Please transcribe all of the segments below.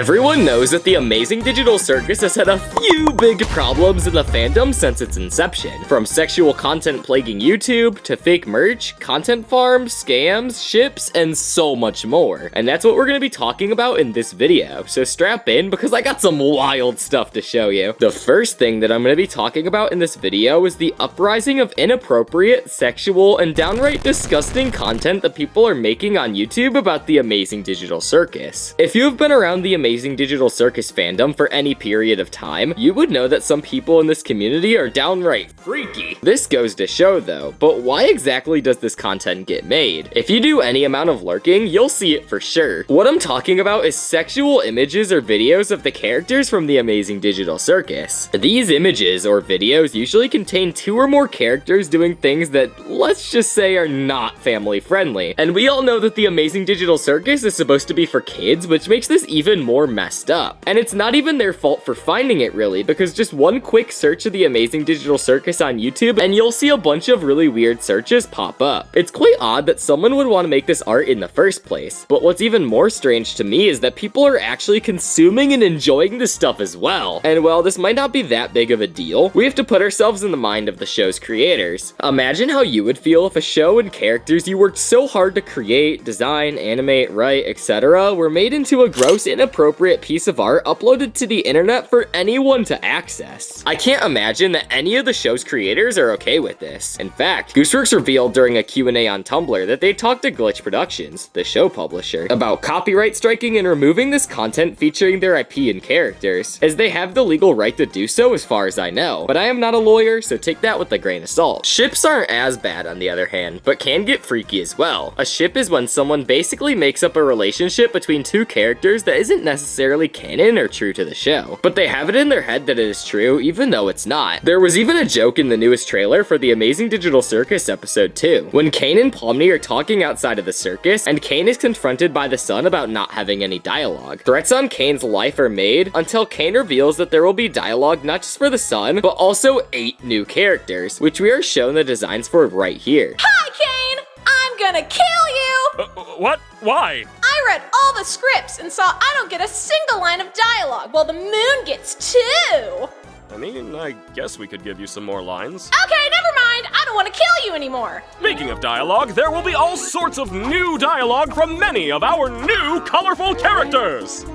Everyone knows that the Amazing Digital Circus has had a few big problems in the fandom since its inception. From sexual content plaguing YouTube, to fake merch, content farms, scams, ships, and so much more. And that's what we're gonna be talking about in this video, so strap in because I got some wild stuff to show you. The first thing that I'm gonna be talking about in this video is the uprising of inappropriate, sexual, and downright disgusting content that people are making on YouTube about the Amazing Digital Circus. If you have been around the Amazing Digital Circus fandom for any period of time, you would know that some people in this community are downright freaky. This goes to show though, but why exactly does this content get made? If you do any amount of lurking, you'll see it for sure. What I'm talking about is sexual images or videos of the characters from the Amazing Digital Circus. These images or videos usually contain 2 or more characters doing things that, let's just say, are not family friendly. And we all know that the Amazing Digital Circus is supposed to be for kids, which makes this even more messed up. And it's not even their fault for finding it really, because just one quick search of the Amazing Digital Circus on YouTube and you'll see a bunch of really weird searches pop up. It's quite odd that someone would want to make this art in the first place, but what's even more strange to me is that people are actually consuming and enjoying this stuff as well. And while this might not be that big of a deal, we have to put ourselves in the mind of the show's creators. Imagine how you would feel if a show and characters you worked so hard to create, design, animate, write, etc. were made into a gross, inappropriate piece of art uploaded to the internet for anyone to access. I can't imagine that any of the show's creators are okay with this. In fact, Gooseworks revealed during a Q&A on Tumblr that they talked to Glitch Productions, the show publisher, about copyright striking and removing this content featuring their IP and characters, as they have the legal right to do so as far as I know. But I am not a lawyer, so take that with a grain of salt. Ships aren't as bad on the other hand, but can get freaky as well. A ship is when someone basically makes up a relationship between 2 characters that isn't necessarily canon or true to the show, but they have it in their head that it is true even though it's not. There was even a joke in the newest trailer for the Amazing Digital Circus episode 2, when Kane and Pomni are talking outside of the circus, and Kane is confronted by the sun about not having any dialogue. Threats on Kane's life are made until Kane reveals that there will be dialogue not just for the sun, but also 8 new characters, which we are shown the designs for right here. Hi, Kane! I'm gonna kill you! What? Why? I read all the scripts and saw I don't get a single line of dialogue, while the moon gets 2! I mean, I guess we could give you some more lines. Okay, never mind! I don't want to kill you anymore! Speaking of dialogue, there will be all sorts of new dialogue from many of our new colorful characters!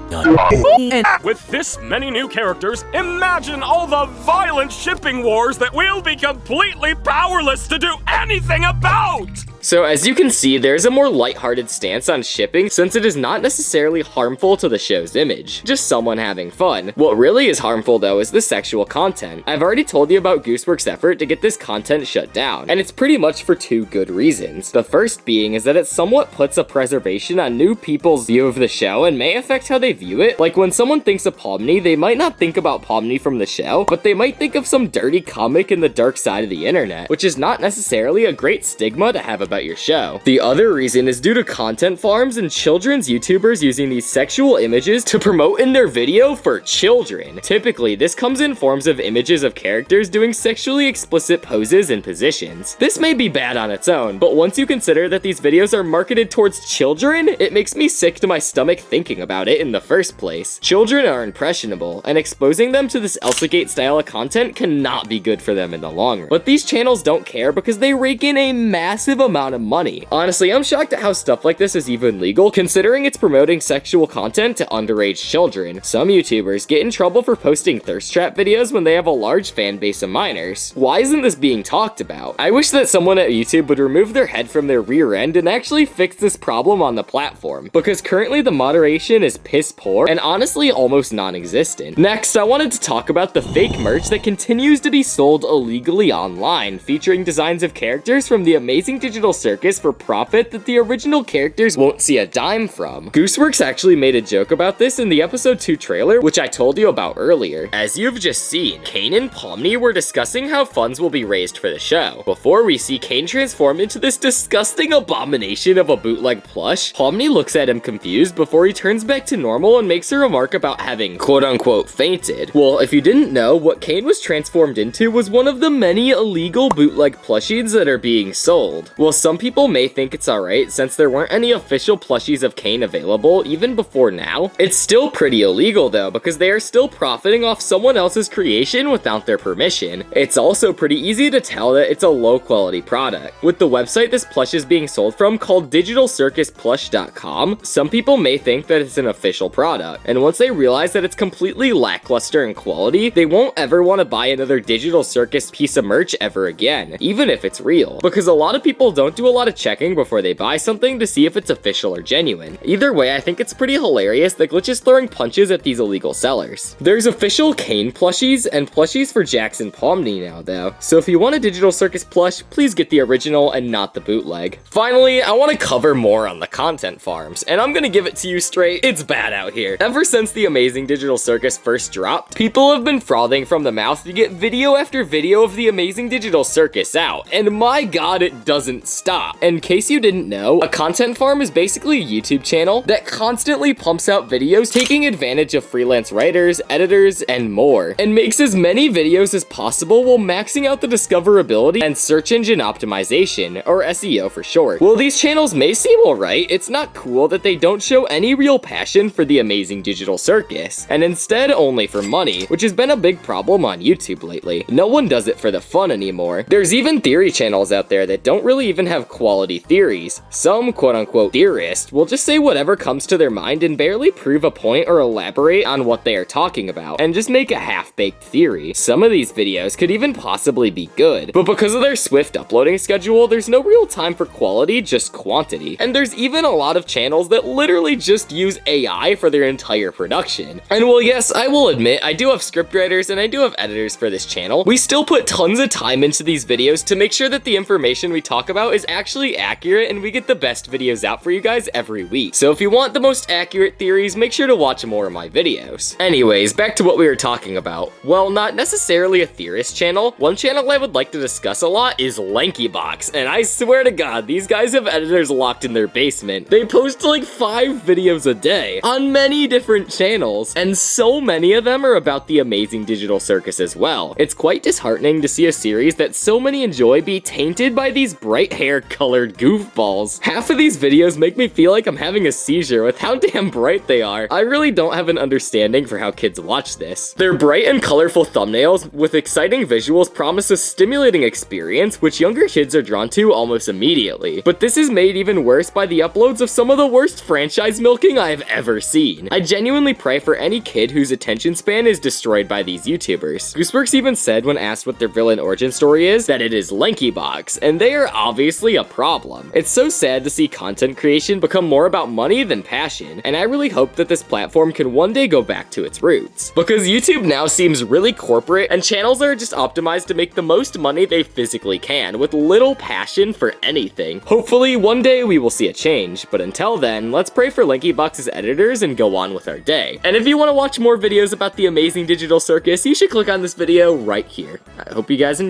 With this many new characters, imagine all the violent shipping wars that we'll be completely powerless to do anything about! So as you can see, there's a more lighthearted stance on shipping since it is not necessarily harmful to the show's image, just someone having fun. What really is harmful though is the sexual content. I've already told you about Gooseworks' effort to get this content shut down, and it's pretty much for 2 good reasons. The first being is that it somewhat puts a preservation on new people's view of the show and may affect how they view it. Like when someone thinks of Pomni, they might not think about Pomni from the show, but they might think of some dirty comic in the dark side of the internet, which is not necessarily a great stigma to have about your show. The other reason is due to content farms and children's YouTubers using these sexual images to promote in their video for children. Typically, this comes in forms of images of characters doing sexually explicit poses and positions. This may be bad on its own, but once you consider that these videos are marketed towards children, it makes me sick to my stomach thinking about it in the first place. Children are impressionable, and exposing them to this Elsagate style of content cannot be good for them in the long run. But these channels don't care because they rake in a massive amount of money. Honestly, I'm shocked at how stuff like this is even legal, considering it's promoting sexual content to underage children. Some YouTubers get in trouble for posting thirst trap videos when they have a large fan base of minors. Why isn't this being talked about? I wish that someone at YouTube would remove their head from their rear end and actually fix this problem on the platform, because currently the moderation is piss poor and honestly almost non-existent. Next, I wanted to talk about the fake merch that continues to be sold illegally online, featuring designs of characters from the Amazing Digital Circus for profit that the original characters won't see a dime from. Gooseworks actually made a joke about this in the episode 2 trailer, which I told you about earlier. As you've just seen, Kane and Pomni were discussing how funds will be raised for the show. Before we see Kane transform into this disgusting abomination of a bootleg plush, Pomni looks at him confused before he turns back to normal normal and makes a remark about having quote-unquote fainted. Well, if you didn't know, what Kane was transformed into was one of the many illegal bootleg plushies that are being sold. Well, some people may think it's alright since there weren't any official plushies of Kane available even before now. It's still pretty illegal though, because they are still profiting off someone else's creation without their permission. It's also pretty easy to tell that it's a low quality product. With the website this plush is being sold from called digitalcircusplush.com, some people may think that it's an official product, and once they realize that it's completely lackluster in quality, they won't ever want to buy another Digital Circus piece of merch ever again, even if it's real, because a lot of people don't do a lot of checking before they buy something to see if it's official or genuine. Either way, I think it's pretty hilarious that Glitch is throwing punches at these illegal sellers. There's official Kane plushies and plushies for Jackson Pomni now though, so if you want a Digital Circus plush, please get the original and not the bootleg. Finally, I want to cover more on the content farms, and I'm gonna give it to you straight, it's bad out here. Ever since the Amazing Digital Circus first dropped, people have been frothing from the mouth to get video after video of the Amazing Digital Circus out, and my god, it doesn't stop. In case you didn't know, a content farm is basically a YouTube channel that constantly pumps out videos taking advantage of freelance writers, editors, and more, and makes as many videos as possible while maxing out the discoverability and search engine optimization, or SEO for short. While these channels may seem alright, it's not cool that they don't show any real passion for the Amazing Digital Circus, and instead only for money, which has been a big problem on YouTube lately. No one does it for the fun anymore. There's even theory channels out there that don't really even have quality theories. Some quote-unquote theorists will just say whatever comes to their mind and barely prove a point or elaborate on what they are talking about, and just make a half-baked theory. Some of these videos could even possibly be good, but because of their swift uploading schedule, there's no real time for quality, just quantity. And there's even a lot of channels that literally just use AI for their entire production. And well, yes, I will admit, I do have scriptwriters and I do have editors for this channel. We still put tons of time into these videos to make sure that the information we talk about is actually accurate and we get the best videos out for you guys every week. So if you want the most accurate theories, make sure to watch more of my videos. Anyways, back to what we were talking about. Well, not necessarily a theorist channel. One channel I would like to discuss a lot is LankyBox, and I swear to god, these guys have editors locked in their basement. They post like 5 videos a day on many different channels, and so many of them are about the Amazing Digital Circus as well. It's quite disheartening to see a series that so many enjoy be tainted by these bright hair colored goofballs. Half of these videos make me feel like I'm having a seizure with how damn bright they are. I really don't have an understanding for how kids watch this. Their bright and colorful thumbnails with exciting visuals promise a stimulating experience which younger kids are drawn to almost immediately. But this is made even worse by the uploads of some of the worst franchise milking I've ever seen. I genuinely pray for any kid whose attention span is destroyed by these YouTubers. Gooseworks even said when asked what their villain origin story is that it is LankyBox, and they are obviously a problem. It's so sad to see content creation become more about money than passion, and I really hope that this platform can one day go back to its roots. Because YouTube now seems really corporate, and channels are just optimized to make the most money they physically can, with little passion for anything. Hopefully, one day we will see a change, but until then, let's pray for LankyBox's editors and go on with our day. And if you want to watch more videos about the Amazing Digital Circus, you should click on this video right here. I hope you guys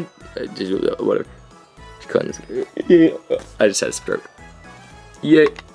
whatever. I just had a stroke. Yeah.